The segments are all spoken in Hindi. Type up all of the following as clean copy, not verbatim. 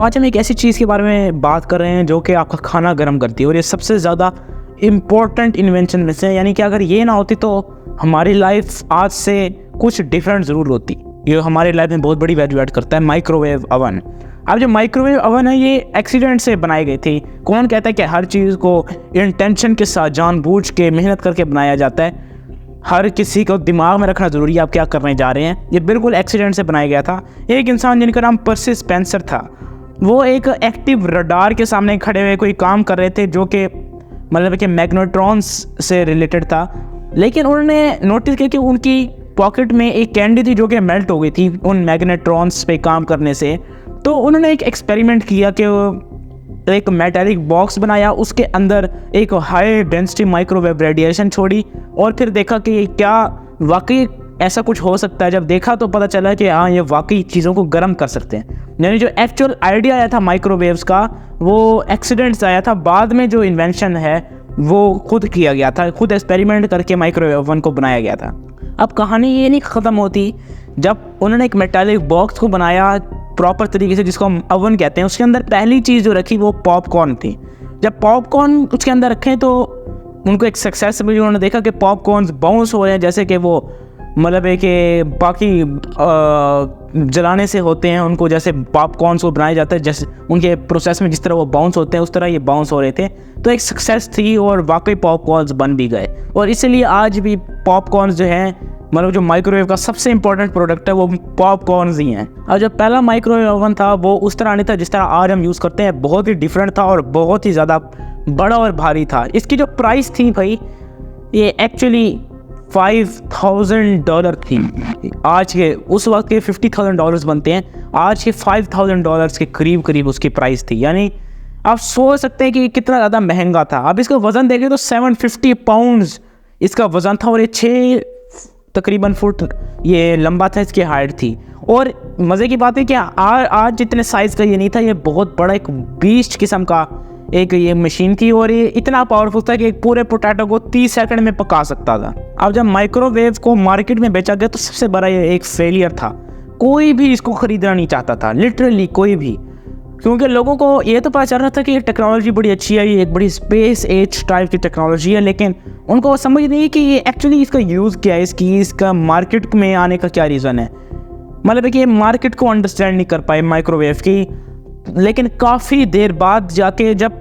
आज हम एक ऐसी चीज़ के बारे में बात कर रहे हैं जो कि आपका खाना गर्म करती है और ये सबसे ज़्यादा इम्पोर्टेंट इन्वेंशन में से है। यानी कि अगर ये ना होती तो हमारी लाइफ आज से कुछ डिफरेंट ज़रूर होती। ये हमारी लाइफ में बहुत बड़ी वैल्यू ऐड करता है माइक्रोवेव अवन। अब जो माइक्रोवेव अवन है ये एक्सीडेंट से बनाई गई थी। कौन कहता है कि हर चीज़ को इंटेंशन के साथ जानबूझ के मेहनत करके बनाया जाता है। हर किसी को दिमाग में रखना ज़रूरी है आप क्या करने जा रहे हैं। ये बिल्कुल एक्सीडेंट से बनाया गया था। एक इंसान जिनका नाम पर्सी स्पेंसर था, वो एक एक्टिव रडार के सामने खड़े हुए कोई काम कर रहे थे जो कि मतलब कि मैग्नेट्रॉन्स से रिलेटेड था। लेकिन उन्होंने नोटिस किया कि उनकी पॉकेट में एक कैंडी थी जो कि मेल्ट हो गई थी उन मैग्नेट्रॉन्स पे काम करने से। तो उन्होंने एक एक्सपेरिमेंट किया कि एक मेटालिक बॉक्स बनाया, उसके अंदर एक हाई डेंसिटी माइक्रोवेव रेडिएशन छोड़ी और फिर देखा कि क्या वाकई ऐसा कुछ हो सकता है। जब देखा तो पता चला कि हाँ ये वाकई चीज़ों को गर्म कर सकते हैं। यानी जो एक्चुअल आइडिया आया था माइक्रोवेव्स का वो एक्सीडेंट से आया था। बाद में जो इन्वेंशन है वो खुद किया गया था, खुद एक्सपेरिमेंट करके माइक्रोवेव ओवन को बनाया गया था। अब कहानी ये नहीं ख़त्म होती। जब उन्होंने एक मेटालिक बॉक्स को बनाया प्रॉपर तरीके से जिसको हम ओवन कहते हैं, उसके अंदर पहली चीज़ जो रखी वो पॉपकॉर्न थी। जब पॉपकॉर्न उसके अंदर रखें तो उनको एक सक्सेस मिली। उन्होंने देखा कि पॉपकॉर्न बाउंस हो रहे हैं जैसे कि वो मतलब है कि बाकी जलाने से होते हैं उनको, जैसे पॉपकॉर्न्स को बनाया जाता है जैसे उनके प्रोसेस में जिस तरह वो बाउंस होते हैं उस तरह ये बाउंस हो रहे थे। तो एक सक्सेस थी और वाकई पॉपकॉर्न्स बन भी गए। और इसलिए आज भी पॉपकॉर्न्स जो हैं मतलब जो माइक्रोवेव का सबसे इंपॉर्टेंट प्रोडक्ट है वो पॉपकॉर्न्स ही हैं। और जो पहला माइक्रोवेव ओवन था वो उस तरह नहीं था जिस तरह आज हम यूज़ करते हैं। बहुत ही डिफरेंट था और बहुत ही ज़्यादा बड़ा और भारी था। इसकी जो प्राइस थी भाई ये एक्चुअली $5,000 थी। आज के उस वक्त के $50,000 बनते हैं, आज के $5,000 के करीब करीब उसकी प्राइस थी। यानी आप सोच सकते हैं कि कितना ज़्यादा महंगा था। अब इसका वज़न देखें तो 750 पाउंड्स इसका वज़न था और ये 6 तकरीबन फुट ये लंबा था, इसकी हाइट थी। और मज़े की बात है कि आज जितने साइज़ का ये नहीं था, ये बहुत बड़ा एक बीस्ट किस्म का एक ये मशीन थी और ये इतना पावरफुल था कि एक पूरे पोटैटो को 30 सेकंड में पका सकता था। अब जब माइक्रोवेव को मार्केट में बेचा गया तो सबसे बड़ा ये एक फेलियर था। कोई भी इसको ख़रीदना नहीं चाहता था, लिटरली कोई भी, क्योंकि लोगों को ये तो पता चल रहा था कि ये टेक्नोलॉजी बड़ी अच्छी है, ये एक बड़ी स्पेस एज टाइप की टेक्नोलॉजी है, लेकिन उनको समझ नहीं कि ये एक्चुअली इसका यूज़ क्या है, इसका मार्केट में आने का क्या रीज़न है। मतलब है कि मार्केट को अंडरस्टैंड नहीं कर पाए माइक्रोवेव की। लेकिन काफ़ी देर बाद जाके जब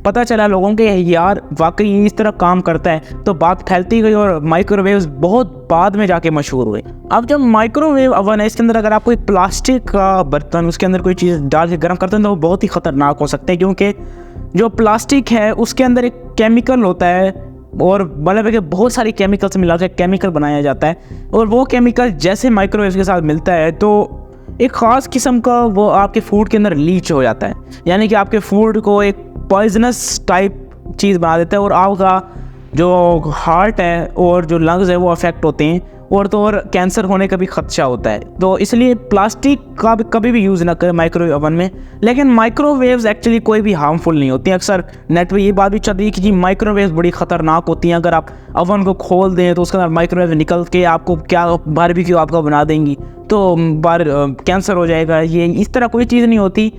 पता चला लोगों के यार वाकई इस तरह काम करता है तो बात फैलती गई और माइक्रोवेव्स बहुत बाद में जाके मशहूर हुए। अब जब माइक्रोवेव ओवन है इसके अंदर अगर आप कोई प्लास्टिक का बर्तन उसके अंदर कोई चीज़ डाल के गर्म करते हैं तो वो बहुत ही ख़तरनाक हो सकते हैं, क्योंकि जो प्लास्टिक है उसके अंदर एक केमिकल होता है और मतलब है कि बहुत सारी केमिकल से मिला के केमिकल बनाया जाता है और वो केमिकल जैसे माइक्रोवेव के साथ मिलता है तो एक ख़ास किस्म का वो आपके फूड के अंदर लीच हो जाता है। यानी कि आपके फूड को एक पॉइजनस टाइप चीज़ बना देता है और आपका जो हार्ट है और जो लंग्स है वो अफेक्ट होते हैं और तो और कैंसर होने का भी खदशा होता है। तो इसलिए प्लास्टिक का भी कभी भी यूज़ ना करें माइक्रोवेव ओवन में। लेकिन माइक्रोवेव्स एक्चुअली कोई भी हार्मफुल नहीं होती हैं। अक्सर नेट पे ये बात भी चल रही है कि जी माइक्रोवेव्स बड़ी ख़तरनाक होती हैं, अगर आप ओवन को खोल दें तो उसके अंदर माइक्रोवेव निकल के आपको क्या बारबेक्यू आपका बना देंगी तो कैंसर हो जाएगा। ये इस तरह कोई चीज़ नहीं होती।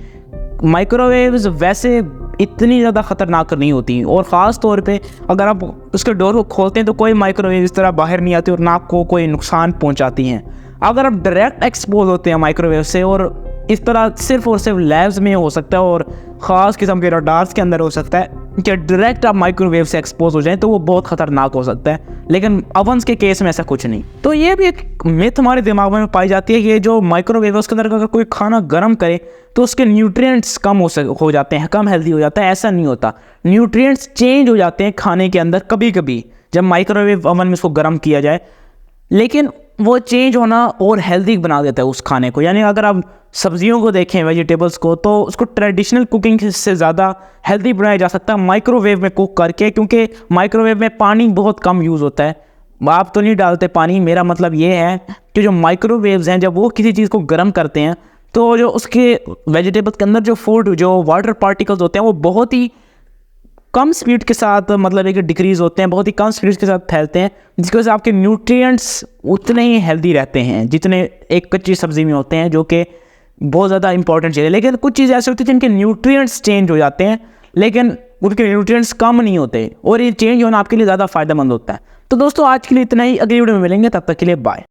माइक्रोवेव्स वैसे इतनी ज़्यादा ख़तरनाक नहीं होती और ख़ास तौर पे अगर आप उसके डोर को खोलते हैं तो कोई माइक्रोवेव इस तरह बाहर नहीं आती और ना आपको कोई नुकसान पहुंचाती हैं। अगर आप डायरेक्ट एक्सपोज होते हैं माइक्रोवेव से और इस तरह सिर्फ और सिर्फ लैब्स में हो सकता है और ख़ास किस्म के रडार्स के अंदर हो सकता है कि डायरेक्ट आप माइक्रोवेव से एक्सपोज हो जाएं तो वो बहुत ख़तरनाक हो सकता है। लेकिन ओवन्स के केस में ऐसा कुछ नहीं। तो ये भी एक मिथ हमारे दिमाग में पाई जाती है कि ये जो माइक्रोवेव है उसके अंदर अगर कोई खाना गर्म करे तो उसके न्यूट्रिएंट्स कम हो जाते हैं, कम हेल्दी हो जाता है। ऐसा नहीं होता, न्यूट्रिएंट्स चेंज हो जाते हैं खाने के अंदर कभी कभी जब माइक्रोवेव ओवन में उसको गर्म किया जाए। लेकिन वो चेंज होना और हेल्दी बना देता है उस खाने को। यानी अगर आप सब्जियों को देखें, वेजिटेबल्स को, तो उसको ट्रेडिशनल कुकिंग से ज़्यादा हेल्दी बनाया जा सकता है माइक्रोवेव में कुक करके, क्योंकि माइक्रोवेव में पानी बहुत कम यूज़ होता है। आप तो नहीं डालते पानी, मेरा मतलब ये है कि जो माइक्रोवेव्स हैं जब वो किसी चीज़ को गर्म करते हैं तो जो उसके वेजिटेबल्स के अंदर जो फूड जो वाटर पार्टिकल्स होते हैं वो बहुत ही कम स्पीड के साथ मतलब एक डिक्रीज़ होते हैं, बहुत ही कम स्पीड के साथ फैलते हैं, जिसकी वजह से आपके न्यूट्रिएंट्स उतने ही हेल्दी रहते हैं जितने एक कच्ची सब्ज़ी में होते हैं, जो कि बहुत ज़्यादा इंपॉर्टेंट चीज़ है। लेकिन कुछ चीज़ ऐसे होती है जिनके न्यूट्रिएंट्स चेंज हो जाते हैं लेकिन उनके न्यूट्रिएंट्स कम नहीं होते, और ये चेंज होना आपके लिए ज़्यादा फायदेमंद होता है। तो दोस्तों आज के लिए इतना ही, अगली वीडियो में मिलेंगे, तब तक के लिए बाय।